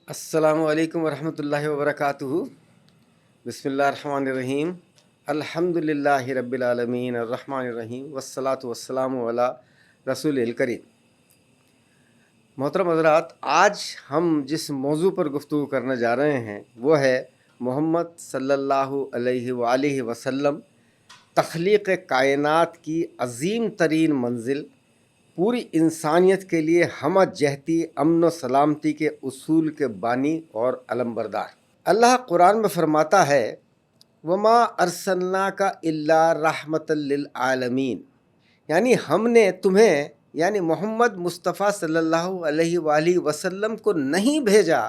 السلام علیکم ورحمۃ اللہ وبرکاتہ۔ بسم اللہ الرحمن الرحیم۔ الحمد للہ رب العالمین الرحمن الرحیم والصلاۃ والسلام علی رسول الکریم۔ محترم حضرات، آج ہم جس موضوع پر گفتگو کرنے جا رہے ہیں وہ ہے محمد صلی اللہ علیہ وآلہ وسلم، تخلیق کائنات کی عظیم ترین منزل، پوری انسانیت کے لیے ہمہ جہتی امن و سلامتی کے اصول کے بانی اور علمبردار۔ اللہ قرآن میں فرماتا ہے وما ارسلناک الا رحمۃ للعالمین، یعنی ہم نے تمہیں یعنی محمد مصطفیٰ صلی اللہ علیہ وآلہ وسلم کو نہیں بھیجا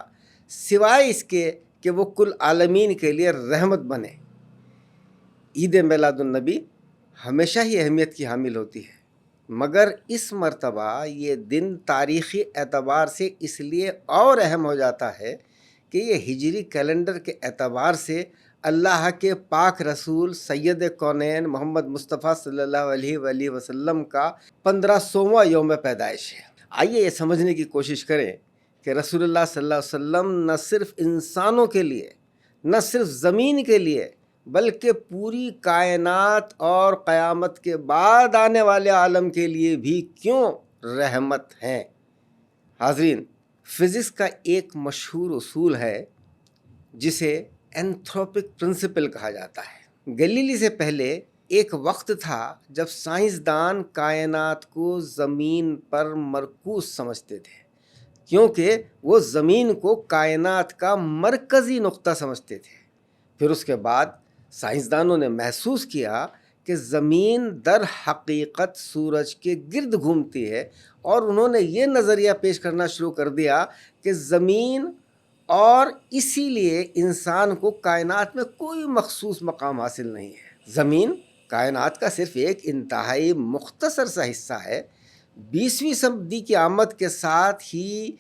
سوائے اس کے کہ وہ کل عالمین کے لیے رحمت بنے۔ عید میلاد النبی ہمیشہ ہی اہمیت کی حامل ہوتی ہے، مگر اس مرتبہ یہ دن تاریخی اعتبار سے اس لیے اور اہم ہو جاتا ہے کہ یہ ہجری کیلنڈر کے اعتبار سے اللہ کے پاک رسول سید کونین محمد مصطفیٰ صلی اللہ علیہ وآلہ وسلم کا 1500واں یوم پیدائش ہے۔ آئیے یہ سمجھنے کی کوشش کریں کہ رسول اللہ صلی اللہ علیہ وسلم نہ صرف انسانوں کے لیے، نہ صرف زمین کے لیے، بلکہ پوری کائنات اور قیامت کے بعد آنے والے عالم کے لیے بھی کیوں رحمت ہیں۔ حاضرین، فزکس کا ایک مشہور اصول ہے جسے اینتھروپک پرنسپل کہا جاتا ہے۔ گلیلی سے پہلے ایک وقت تھا جب سائنسدان کائنات کو زمین پر مرکوز سمجھتے تھے، کیونکہ وہ زمین کو کائنات کا مرکزی نقطہ سمجھتے تھے۔ پھر اس کے بعد سائنسدانوں نے محسوس کیا کہ زمین در حقیقت سورج کے گرد گھومتی ہے، اور انہوں نے یہ نظریہ پیش کرنا شروع کر دیا کہ زمین اور اسی لیے انسان کو کائنات میں کوئی مخصوص مقام حاصل نہیں ہے۔ زمین کائنات کا صرف ایک انتہائی مختصر سا حصہ ہے۔ 20ویں صدی کی آمد کے ساتھ ہی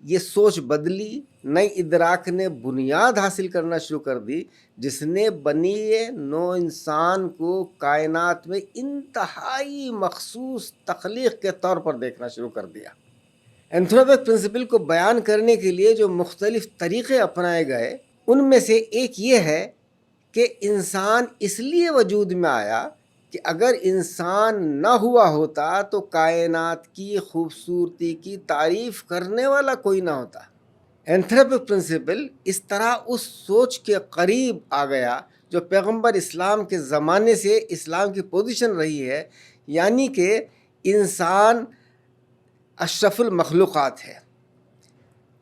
یہ سوچ بدلی، نئی ادراک نے بنیاد حاصل کرنا شروع کر دی، جس نے بنی نو انسان کو کائنات میں انتہائی مخصوص تخلیق کے طور پر دیکھنا شروع کر دیا۔ اینتھروپک پرنسپل کو بیان کرنے کے لیے جو مختلف طریقے اپنائے گئے ان میں سے ایک یہ ہے کہ انسان اس لیے وجود میں آیا کہ اگر انسان نہ ہوا ہوتا تو کائنات کی خوبصورتی کی تعریف کرنے والا کوئی نہ ہوتا۔ اینتھروپک پرنسپل اس طرح اس سوچ کے قریب آ گیا جو پیغمبر اسلام کے زمانے سے اسلام کی پوزیشن رہی ہے، یعنی کہ انسان اشرف المخلوقات ہے۔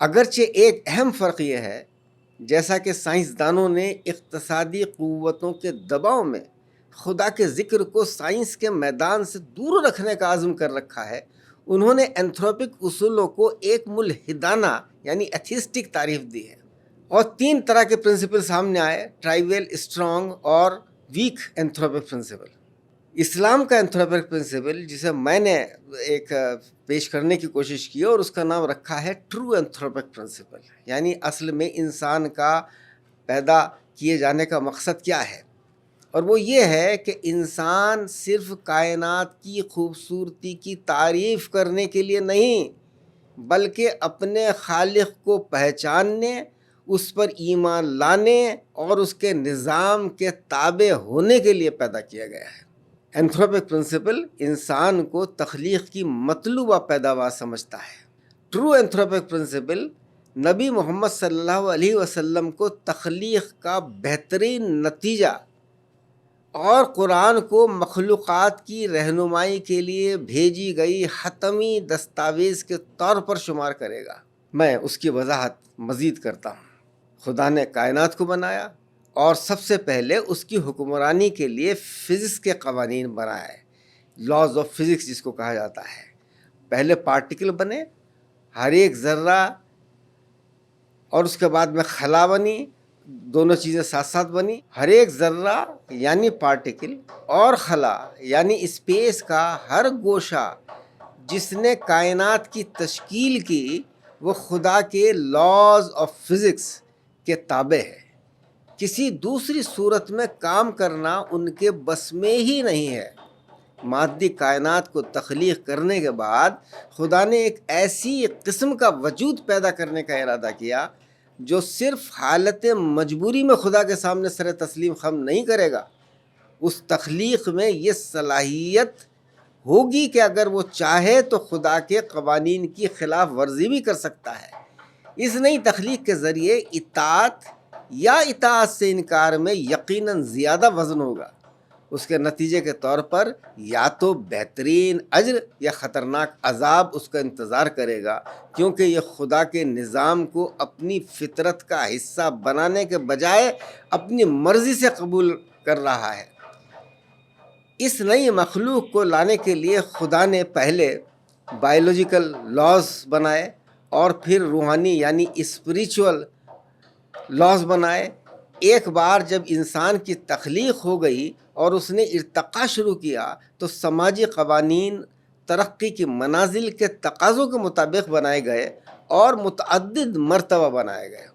اگرچہ ایک اہم فرق یہ ہے، جیسا کہ سائنسدانوں نے اقتصادی قوتوں کے دباؤ میں خدا کے ذکر کو سائنس کے میدان سے دور رکھنے کا عزم کر رکھا ہے، انہوں نے اینتھروپک اصولوں کو ایک ملحدانہ یعنی ایتھیسٹک تعریف دی ہے، اور 3 طرح کے پرنسپل سامنے آئے: ٹرائیول، اسٹرانگ اور ویک اینتھروپک پرنسپل۔ اسلام کا اینتھروپک پرنسپل جسے میں نے ایک پیش کرنے کی کوشش کی اور اس کا نام رکھا ہے ٹرو اینتھروپک پرنسپل، یعنی اصل میں انسان کا پیدا کیے جانے کا مقصد کیا ہے، اور وہ یہ ہے کہ انسان صرف کائنات کی خوبصورتی کی تعریف کرنے کے لیے نہیں، بلکہ اپنے خالق کو پہچاننے، اس پر ایمان لانے اور اس کے نظام کے تابع ہونے کے لیے پیدا کیا گیا ہے۔ اینتھروپک پرنسپل انسان کو تخلیق کی مطلوبہ پیداوار سمجھتا ہے۔ ٹرو اینتھروپک پرنسپل نبی محمد صلی اللہ علیہ وسلم کو تخلیق کا بہترین نتیجہ اور قرآن کو مخلوقات کی رہنمائی کے لیے بھیجی گئی حتمی دستاویز کے طور پر شمار کرے گا۔ میں اس کی وضاحت مزید کرتا ہوں۔ خدا نے کائنات کو بنایا اور سب سے پہلے اس کی حکمرانی کے لیے فزکس کے قوانین بنائے، لاز آف فزکس جس کو کہا جاتا ہے۔ پہلے پارٹیکل بنے، ہر ایک ذرہ، اور اس کے بعد میں خلا بنی، دونوں چیزیں ساتھ ساتھ بنی۔ ہر ایک ذرہ یعنی پارٹیکل اور خلا یعنی اسپیس کا ہر گوشہ جس نے کائنات کی تشکیل کی وہ خدا کے لاز آف فزکس کے تابع ہے۔ کسی دوسری صورت میں کام کرنا ان کے بس میں ہی نہیں ہے۔ مادی کائنات کو تخلیق کرنے کے بعد خدا نے ایک ایسی قسم کا وجود پیدا کرنے کا ارادہ کیا جو صرف حالت مجبوری میں خدا کے سامنے سر تسلیم خم نہیں کرے گا، اس تخلیق میں یہ صلاحیت ہوگی کہ اگر وہ چاہے تو خدا کے قوانین کی خلاف ورزی بھی کر سکتا ہے۔ اس نئی تخلیق کے ذریعے اطاعت یا اطاعت سے انکار میں یقیناً زیادہ وزن ہوگا۔ اس کے نتیجے کے طور پر یا تو بہترین اجر یا خطرناک عذاب اس کا انتظار کرے گا، کیونکہ یہ خدا کے نظام کو اپنی فطرت کا حصہ بنانے کے بجائے اپنی مرضی سے قبول کر رہا ہے۔ اس نئی مخلوق کو لانے کے لیے خدا نے پہلے بایولوجیکل لاز بنائے اور پھر روحانی یعنی اسپریچول لاز بنائے۔ ایک بار جب انسان کی تخلیق ہو گئی اور اس نے ارتقاء شروع کیا تو سماجی قوانین ترقی کی منازل کے تقاضوں کے مطابق بنائے گئے اور متعدد مرتبہ بنائے گئے۔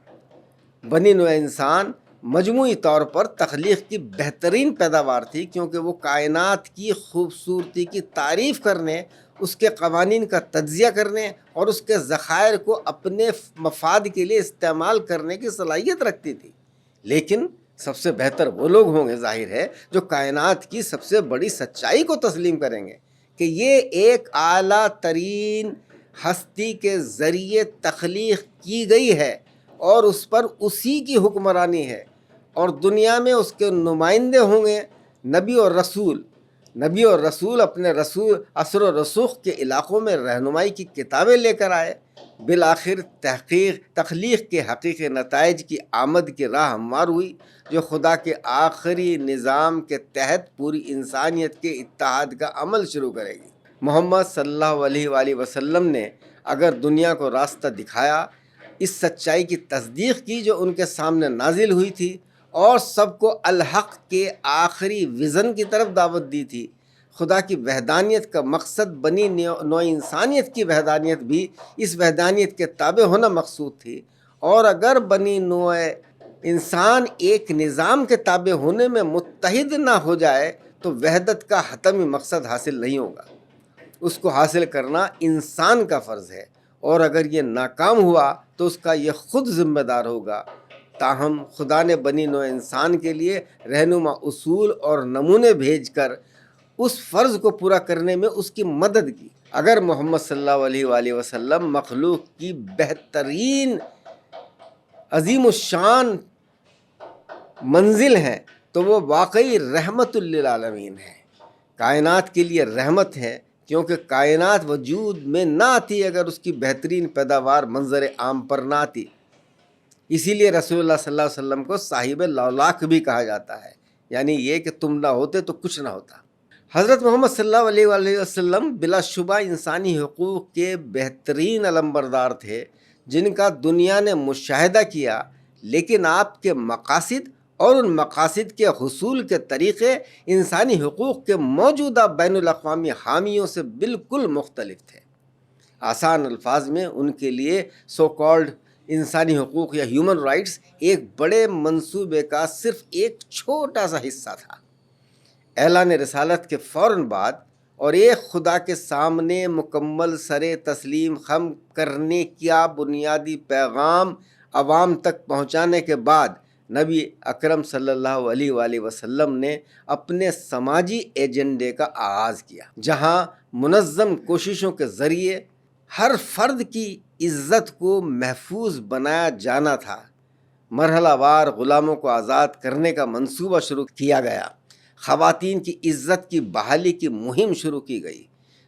بنی نوع انسان مجموعی طور پر تخلیق کی بہترین پیداوار تھی، کیونکہ وہ کائنات کی خوبصورتی کی تعریف کرنے، اس کے قوانین کا تجزیہ کرنے اور اس کے ذخائر کو اپنے مفاد کے لیے استعمال کرنے کی صلاحیت رکھتی تھی۔ لیکن سب سے بہتر وہ لوگ ہوں گے، ظاہر ہے، جو کائنات کی سب سے بڑی سچائی کو تسلیم کریں گے کہ یہ ایک اعلیٰ ترین ہستی کے ذریعے تخلیق کی گئی ہے اور اس پر اسی کی حکمرانی ہے، اور دنیا میں اس کے نمائندے ہوں گے نبی اور رسول۔ نبی اور رسول اپنے رسول اثر و رسوخ کے علاقوں میں رہنمائی کی کتابیں لے کر آئے۔ بالآخر تخلیق کے حقیقی نتائج کی آمد کی راہ ہموار ہوئی، جو خدا کے آخری نظام کے تحت پوری انسانیت کے اتحاد کا عمل شروع کرے گی۔ محمد صلی اللہ علیہ وآلہ وسلم نے اگر دنیا کو راستہ دکھایا، اس سچائی کی تصدیق کی جو ان کے سامنے نازل ہوئی تھی، اور سب کو الحق کے آخری وژن کی طرف دعوت دی تھی۔ خدا کی وحدانیت کا مقصد بنی نوع انسانیت کی وحدانیت بھی اس وحدانیت کے تابع ہونا مقصود تھی، اور اگر بنی نوع انسان ایک نظام کے تابع ہونے میں متحد نہ ہو جائے تو وحدت کا حتمی مقصد حاصل نہیں ہوگا۔ اس کو حاصل کرنا انسان کا فرض ہے، اور اگر یہ ناکام ہوا تو اس کا یہ خود ذمہ دار ہوگا۔ تاہم خدا نے بنی نوع انسان کے لیے رہنما اصول اور نمونے بھیج کر اس فرض کو پورا کرنے میں اس کی مدد کی۔ اگر محمد صلی اللہ علیہ وآلہ وسلم مخلوق کی بہترین عظیم الشان منزل ہیں تو وہ واقعی رحمت للعالمین ہے، کائنات کے لیے رحمت ہے، کیونکہ کائنات وجود میں نہ آتی اگر اس کی بہترین پیداوار منظر عام پر نہ آتی۔ اسی لیے رسول اللہ صلی اللہ علیہ وسلم کو صاحب لولاک بھی کہا جاتا ہے، یعنی یہ کہ تم نہ ہوتے تو کچھ نہ ہوتا۔ حضرت محمد صلی اللہ علیہ وآلہ وسلم بلا شبہ انسانی حقوق کے بہترین علمبردار تھے جن کا دنیا نے مشاہدہ کیا، لیکن آپ کے مقاصد اور ان مقاصد کے حصول کے طریقے انسانی حقوق کے موجودہ بین الاقوامی حامیوں سے بالکل مختلف تھے۔ آسان الفاظ میں ان کے لیے سو کالڈ انسانی حقوق یا ہیومن رائٹس ایک بڑے منصوبے کا صرف ایک چھوٹا سا حصہ تھا۔ اعلان رسالت کے فوراً بعد اور ایک خدا کے سامنے مکمل سر تسلیم خم کرنے کا بنیادی پیغام عوام تک پہنچانے کے بعد نبی اکرم صلی اللہ علیہ وآلہ وسلم نے اپنے سماجی ایجنڈے کا آغاز کیا، جہاں منظم کوششوں کے ذریعے ہر فرد کی عزت کو محفوظ بنایا جانا تھا۔ مرحلہ وار غلاموں کو آزاد کرنے کا منصوبہ شروع کیا گیا، خواتین کی عزت کی بحالی کی مہم شروع کی گئی،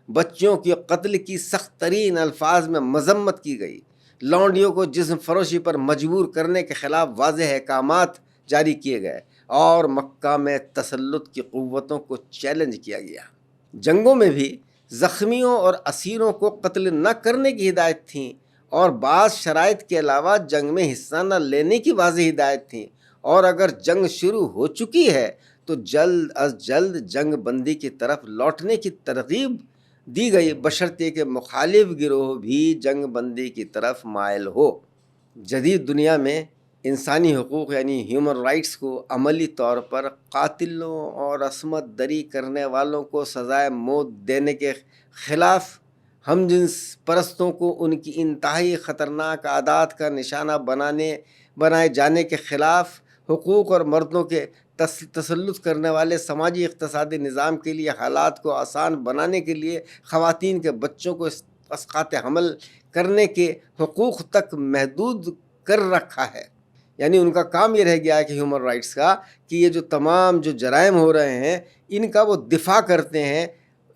بچوں کے قتل کی سخت ترین الفاظ میں مذمت کی گئی، لونڈیوں کو جسم فروشی پر مجبور کرنے کے خلاف واضح احکامات جاری کیے گئے، اور مکہ میں تسلط کی قوتوں کو چیلنج کیا گیا۔ جنگوں میں بھی زخمیوں اور اسیروں کو قتل نہ کرنے کی ہدایت تھیں، اور بعض شرائط کے علاوہ جنگ میں حصہ نہ لینے کی واضح ہدایت تھیں، اور اگر جنگ شروع ہو چکی ہے تو جلد از جلد جنگ بندی کی طرف لوٹنے کی ترغیب دی گئی، بشرطے کہ مخالف گروہ بھی جنگ بندی کی طرف مائل ہو۔ جدید دنیا میں انسانی حقوق یعنی ہیومن رائٹس کو عملی طور پر قاتلوں اور عصمت دری کرنے والوں کو سزائے موت دینے کے خلاف ہم جنس پرستوں کو ان کی انتہائی خطرناک عادات کا نشانہ بنائے جانے کے خلاف، حقوق اور مردوں کے تسلط کرنے والے سماجی اقتصادی نظام کے لیے حالات کو آسان بنانے کے لیے خواتین کے بچوں کو اسقاط حمل کرنے کے حقوق تک محدود کر رکھا ہے۔ یعنی ان کا کام یہ رہ گیا ہے کہ ہیومن رائٹس کا، کہ یہ جو تمام جو جرائم ہو رہے ہیں ان کا وہ دفاع کرتے ہیں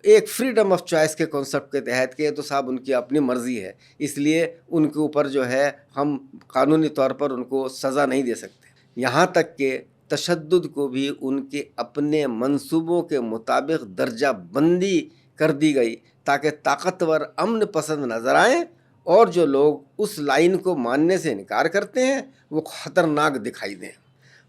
ایک فریڈم آف چوائس کے کانسیپٹ کے تحت، کہ یہ تو صاحب ان کی اپنی مرضی ہے، اس لیے ان کے اوپر جو ہے ہم قانونی طور پر ان کو سزا نہیں دے سکتے۔ یہاں تک کہ تشدد کو بھی ان کے اپنے منصوبوں کے مطابق درجہ بندی کر دی گئی، تاکہ طاقتور امن پسند نظر آئیں اور جو لوگ اس لائن کو ماننے سے انکار کرتے ہیں وہ خطرناک دکھائی دیں۔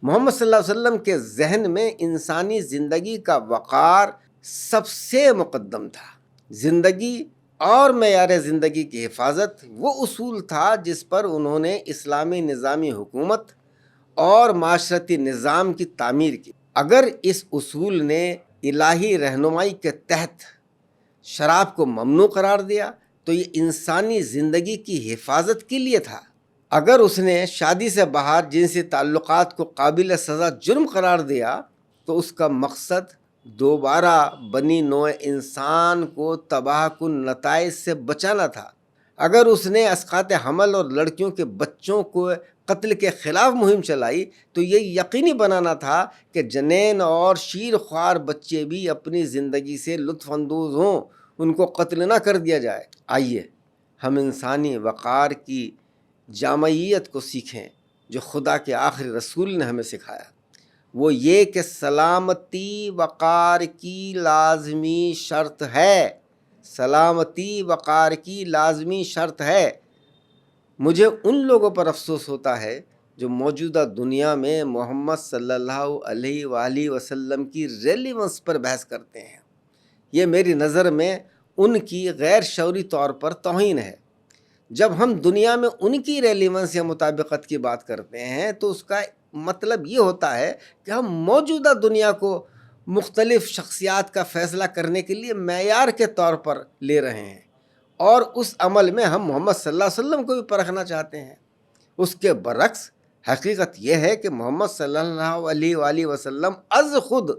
محمد صلی اللہ علیہ وسلم کے ذہن میں انسانی زندگی کا وقار سب سے مقدم تھا۔ زندگی اور معیار زندگی کی حفاظت وہ اصول تھا جس پر انہوں نے اسلامی نظامی حکومت اور معاشرتی نظام کی تعمیر کی۔ اگر اس اصول نے الہی رہنمائی کے تحت شراب کو ممنوع قرار دیا تو یہ انسانی زندگی کی حفاظت کے لیے تھا۔ اگر اس نے شادی سے باہر جنسی تعلقات کو قابل سزا جرم قرار دیا تو اس کا مقصد دوبارہ بنی نوع انسان کو تباہ کن نتائج سے بچانا تھا۔ اگر اس نے اسقاط حمل اور لڑکیوں کے بچوں کو قتل کے خلاف مہم چلائی تو یہ یقینی بنانا تھا کہ جنین اور شیر خوار بچے بھی اپنی زندگی سے لطف اندوز ہوں، ان کو قتل نہ کر دیا جائے۔ آئیے ہم انسانی وقار کی جامعیت کو سیکھیں جو خدا کے آخری رسول نے ہمیں سکھایا، وہ یہ کہ سلامتی وقار کی لازمی شرط ہے۔ سلامتی وقار کی لازمی شرط ہے۔ مجھے ان لوگوں پر افسوس ہوتا ہے جو موجودہ دنیا میں محمد صلی اللہ علیہ وآلہ وسلم کی ریلیونس پر بحث کرتے ہیں۔ یہ میری نظر میں ان کی غیر شعوری طور پر توہین ہے۔ جب ہم دنیا میں ان کی ریلیونس یا مطابقت کی بات کرتے ہیں تو اس کا مطلب یہ ہوتا ہے کہ ہم موجودہ دنیا کو مختلف شخصیات کا فیصلہ کرنے کے لیے معیار کے طور پر لے رہے ہیں، اور اس عمل میں ہم محمد صلی اللہ علیہ وسلم کو بھی پرکھنا چاہتے ہیں۔ اس کے برعکس حقیقت یہ ہے کہ محمد صلی اللہ علیہ وآلہ وسلم از خود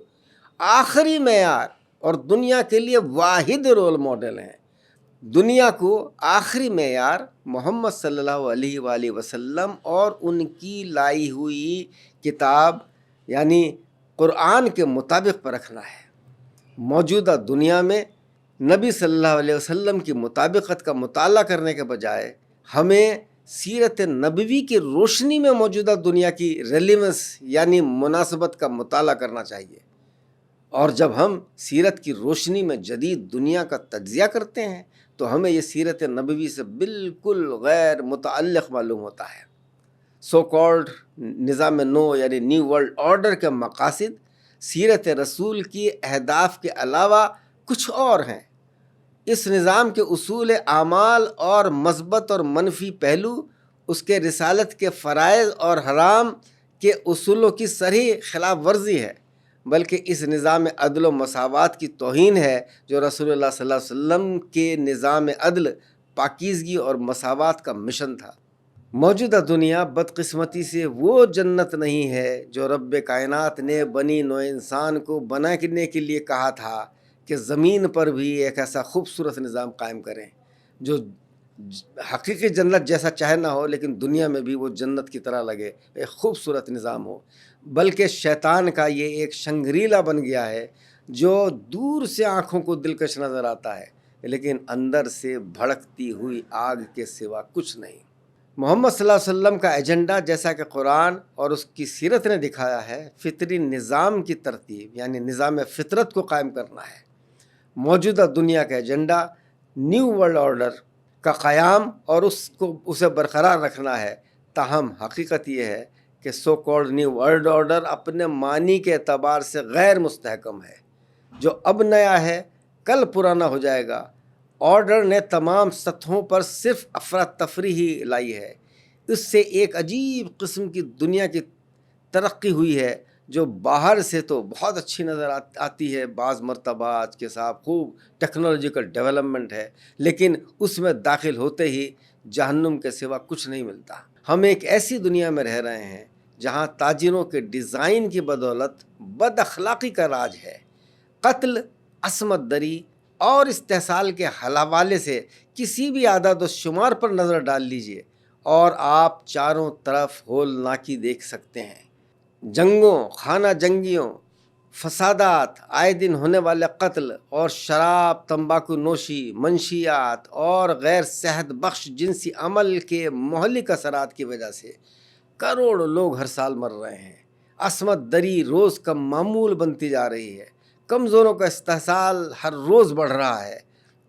آخری معیار اور دنیا کے لیے واحد رول ماڈل ہیں۔ دنیا کو آخری معیار محمد صلی اللہ علیہ وآلہ وسلم اور ان کی لائی ہوئی کتاب یعنی قرآن کے مطابق پرکھنا ہے۔ موجودہ دنیا میں نبی صلی اللہ علیہ وسلم کی مطابقت کا مطالعہ کرنے کے بجائے ہمیں سیرت نبوی کی روشنی میں موجودہ دنیا کی ریلیونس یعنی مناسبت کا مطالعہ کرنا چاہیے۔ اور جب ہم سیرت کی روشنی میں جدید دنیا کا تجزیہ کرتے ہیں تو ہمیں یہ سیرت نبوی سے بالکل غیر متعلق معلوم ہوتا ہے۔ سو کالڈ نظام نو یعنی نیو ورلڈ آرڈر کے مقاصد سیرت رسول کی اہداف کے علاوہ کچھ اور ہیں۔ اس نظام کے اصول اعمال اور مثبت اور منفی پہلو اس کے رسالت کے فرائض اور حرام کے اصولوں کی صریح خلاف ورزی ہے، بلکہ اس نظام عدل و مساوات کی توہین ہے جو رسول اللہ صلی اللہ علیہ وسلم کے نظام عدل، پاکیزگی اور مساوات کا مشن تھا۔ موجودہ دنیا بدقسمتی سے وہ جنت نہیں ہے جو رب کائنات نے بنی نوع انسان کو بنانے کے لیے کہا تھا کہ زمین پر بھی ایک ایسا خوبصورت نظام قائم کریں جو حقیقی جنت جیسا چاہے نہ ہو لیکن دنیا میں بھی وہ جنت کی طرح لگے، ایک خوبصورت نظام ہو۔ بلکہ شیطان کا یہ ایک شنگریلا بن گیا ہے جو دور سے آنکھوں کو دلکش نظر آتا ہے لیکن اندر سے بھڑکتی ہوئی آگ کے سوا کچھ نہیں۔ محمد صلی اللہ علیہ وسلم کا ایجنڈا جیسا کہ قرآن اور اس کی سیرت نے دکھایا ہے، فطری نظام کی ترتیب یعنی نظام فطرت کو قائم کرنا ہے۔ موجودہ دنیا کا ایجنڈا نیو ورلڈ آرڈر کا قیام اور اسے برقرار رکھنا ہے۔ تاہم حقیقت یہ ہے کہ so called new world order اپنے معنی کے اعتبار سے غیر مستحکم ہے۔ جو اب نیا ہے کل پرانا ہو جائے گا۔ آرڈر نے تمام سطحوں پر صرف افراتفری ہی لائی ہے۔ اس سے ایک عجیب قسم کی دنیا کی ترقی ہوئی ہے جو باہر سے تو بہت اچھی نظر آتی ہے، بعض مرتبہ آج کے صاحب خوب ٹیکنالوجیکل ڈیولپمنٹ ہے، لیکن اس میں داخل ہوتے ہی جہنم کے سوا کچھ نہیں ملتا۔ ہم ایک ایسی دنیا میں رہ رہے ہیں جہاں تاجروں کے ڈیزائن کی بدولت بد اخلاقی کا راج ہے۔ قتل، عصمت دری اور استحصال کے حوالے سے کسی بھی اعداد و شمار پر نظر ڈال لیجئے اور آپ چاروں طرف ہولناکی دیکھ سکتے ہیں۔ جنگوں، خانہ جنگیوں، فسادات، آئے دن ہونے والے قتل اور شراب، تمباکو نوشی، منشیات اور غیر صحت بخش جنسی عمل کے مہلک اثرات کی وجہ سے کروڑوں لوگ ہر سال مر رہے ہیں۔ عصمت دری روز کا معمول بنتی جا رہی ہے، کمزوروں کا استحصال ہر روز بڑھ رہا ہے،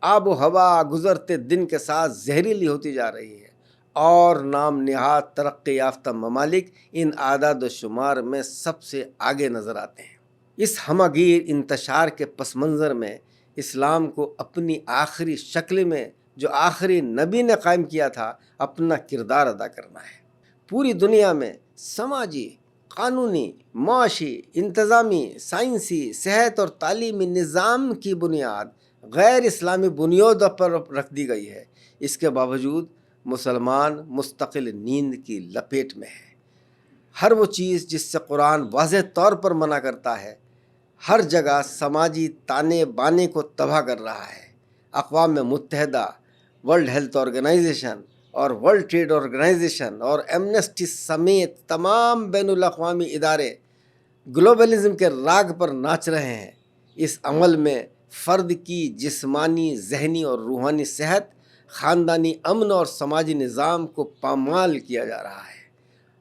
آب و ہوا گزرتے دن کے ساتھ زہریلی ہوتی جا رہی ہے، اور نام نہاد ترقی یافتہ ممالک ان اعداد و شمار میں سب سے آگے نظر آتے ہیں۔ اس ہمہ گیر انتشار کے پس منظر میں اسلام کو اپنی آخری شکل میں جو آخری نبی نے قائم کیا تھا اپنا کردار ادا کرنا ہے۔ پوری دنیا میں سماجی، قانونی، معاشی، انتظامی، سائنسی، صحت اور تعلیمی نظام کی بنیاد غیر اسلامی بنیادوں پر رکھ دی گئی ہے۔ اس کے باوجود مسلمان مستقل نیند کی لپیٹ میں ہے۔ ہر وہ چیز جس سے قرآن واضح طور پر منع کرتا ہے ہر جگہ سماجی تانے بانے کو تباہ کر رہا ہے۔ اقوام متحدہ، ورلڈ ہیلتھ آرگنائزیشن اور ورلڈ ٹریڈ آرگنائزیشن اور ایمنسٹی سمیت تمام بین الاقوامی ادارے گلوبلزم کے راگ پر ناچ رہے ہیں۔ اس عمل میں فرد کی جسمانی، ذہنی اور روحانی صحت، خاندانی امن اور سماجی نظام کو پامال کیا جا رہا ہے۔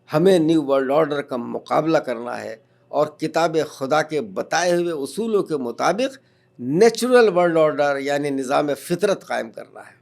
ہمیں نیو ورلڈ آرڈر کا مقابلہ کرنا ہے اور کتاب خدا کے بتائے ہوئے اصولوں کے مطابق نیچرل ورلڈ آرڈر یعنی نظام فطرت قائم کرنا ہے۔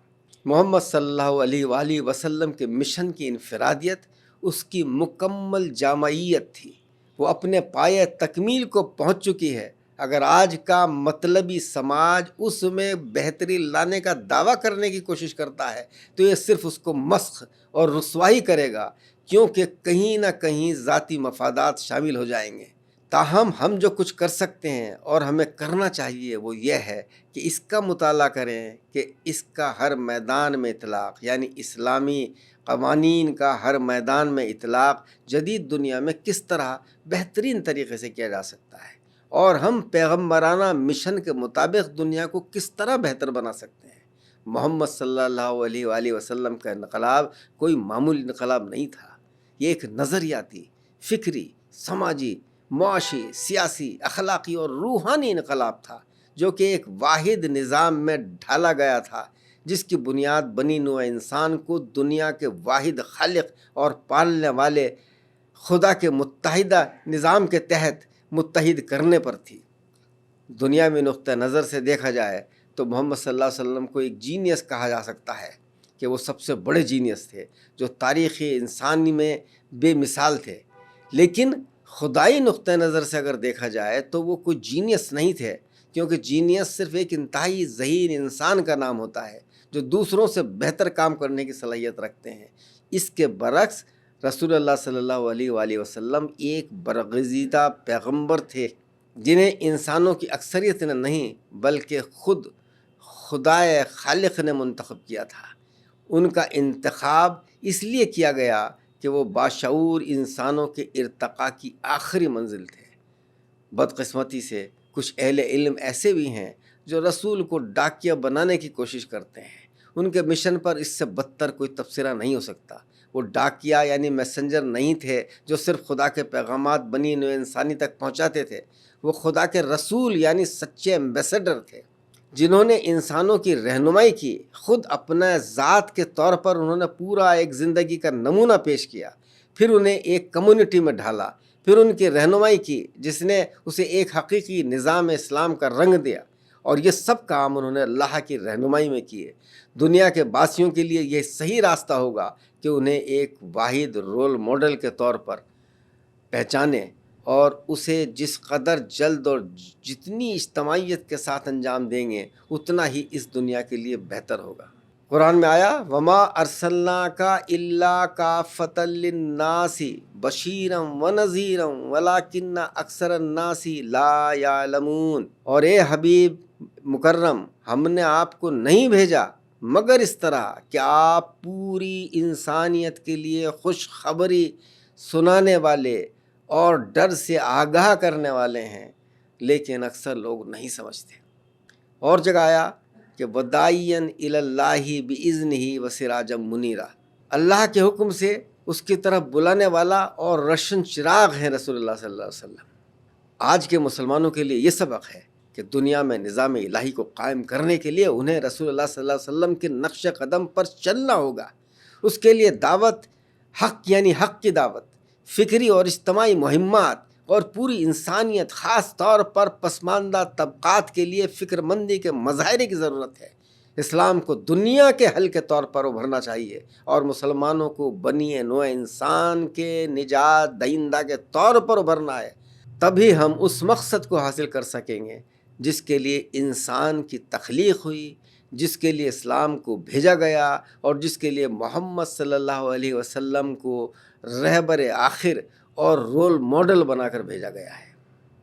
محمد صلی اللہ علیہ وآلہ وسلم کے مشن کی انفرادیت اس کی مکمل جامعیت تھی۔ وہ اپنے پایہ تکمیل کو پہنچ چکی ہے۔ اگر آج کا مطلبی سماج اس میں بہتری لانے کا دعویٰ کرنے کی کوشش کرتا ہے تو یہ صرف اس کو مسخ اور رسوائی کرے گا، کیونکہ کہیں نہ کہیں ذاتی مفادات شامل ہو جائیں گے۔ تاہم ہم جو کچھ کر سکتے ہیں اور ہمیں کرنا چاہیے وہ یہ ہے کہ اس کا مطالعہ کریں کہ اس کا ہر میدان میں اطلاق یعنی اسلامی قوانین کا ہر میدان میں اطلاق جدید دنیا میں کس طرح بہترین طریقے سے کیا جا سکتا ہے، اور ہم پیغمبرانہ مشن کے مطابق دنیا کو کس طرح بہتر بنا سکتے ہیں۔ محمد صلی اللہ علیہ وآلہ وسلم کا انقلاب کوئی معمولی انقلاب نہیں تھا، یہ ایک نظریاتی، فکری، سماجی، معاشی، سیاسی، اخلاقی اور روحانی انقلاب تھا جو کہ ایک واحد نظام میں ڈھالا گیا تھا، جس کی بنیاد بنی نوع انسان کو دنیا کے واحد خالق اور پالنے والے خدا کے متحدہ نظام کے تحت متحد کرنے پر تھی۔ دنیا میں نقطہ نظر سے دیکھا جائے تو محمد صلی اللہ علیہ وسلم کو ایک جینیس کہا جا سکتا ہے کہ وہ سب سے بڑے جینیس تھے جو تاریخی انسانی میں بے مثال تھے، لیکن خدائی نقطہ نظر سے اگر دیکھا جائے تو وہ کوئی جینیس نہیں تھے، کیونکہ جینیس صرف ایک انتہائی ذہین انسان کا نام ہوتا ہے جو دوسروں سے بہتر کام کرنے کی صلاحیت رکھتے ہیں۔ اس کے برعکس رسول اللہ صلی اللہ علیہ وآلہ وسلم ایک برگزیدہ پیغمبر تھے جنہیں انسانوں کی اکثریت نے نہیں بلکہ خود خدائے خالق نے منتخب کیا تھا۔ ان کا انتخاب اس لیے کیا گیا کہ وہ باشعور انسانوں کے ارتقاء کی آخری منزل تھے۔ بدقسمتی سے کچھ اہل علم ایسے بھی ہیں جو رسول کو ڈاکیہ بنانے کی کوشش کرتے ہیں۔ ان کے مشن پر اس سے بدتر کوئی تبصرہ نہیں ہو سکتا۔ وہ ڈاکیہ یعنی میسنجر نہیں تھے جو صرف خدا کے پیغامات بنی نوع انسانی تک پہنچاتے تھے، وہ خدا کے رسول یعنی سچے ایمبیسڈر تھے جنہوں نے انسانوں کی رہنمائی کی۔ خود اپنا ذات کے طور پر انہوں نے پورا ایک زندگی کا نمونہ پیش کیا، پھر انہیں ایک کمیونٹی میں ڈھالا، پھر ان کی رہنمائی کی جس نے اسے ایک حقیقی نظام اسلام کا رنگ دیا، اور یہ سب کام انہوں نے اللہ کی رہنمائی میں کیے۔ دنیا کے باسیوں کے لیے یہ صحیح راستہ ہوگا کہ انہیں ایک واحد رول ماڈل کے طور پر پہچانے اور اسے جس قدر جلد اور جتنی اجتماعیت کے ساتھ انجام دیں گے اتنا ہی اس دنیا کے لیے بہتر ہوگا۔ قرآن میں آیا وما ارسلناک الا کافۃ للناس بشیرا ونذیرا ولکن اکثر الناس لا یعلمون، اور اے حبیب مکرم، ہم نے آپ کو نہیں بھیجا مگر اس طرح کہ آپ پوری انسانیت کے لیے خوشخبری سنانے والے اور ڈر سے آگاہ کرنے والے ہیں، لیکن اکثر لوگ نہیں سمجھتے۔ اور جگہ آیا کہ وداعیا الی اللہ باذنہ وسراجا منیرا، اللہ کے حکم سے اس کی طرف بلانے والا اور روشن چراغ ہیں رسول اللہ صلی اللہ علیہ وسلم۔ آج کے مسلمانوں کے لیے یہ سبق ہے کہ دنیا میں نظام الہی کو قائم کرنے کے لیے انہیں رسول اللہ صلی اللہ علیہ وسلم کے نقش قدم پر چلنا ہوگا۔ اس کے لیے دعوت حق یعنی حق کی دعوت، فکری اور اجتماعی مہمات، اور پوری انسانیت خاص طور پر پسماندہ طبقات کے لیے فکر مندی کے مظاہرے کی ضرورت ہے۔ اسلام کو دنیا کے حل کے طور پر ابھرنا چاہیے اور مسلمانوں کو بنی نوع انسان کے نجات دہندہ کے طور پر ابھرنا ہے۔ تبھی ہم اس مقصد کو حاصل کر سکیں گے جس کے لیے انسان کی تخلیق ہوئی، جس کے لیے اسلام کو بھیجا گیا، اور جس کے لیے محمد صلی اللہ علیہ وسلم کو رہبر آخر اور رول ماڈل بنا کر بھیجا گیا ہے۔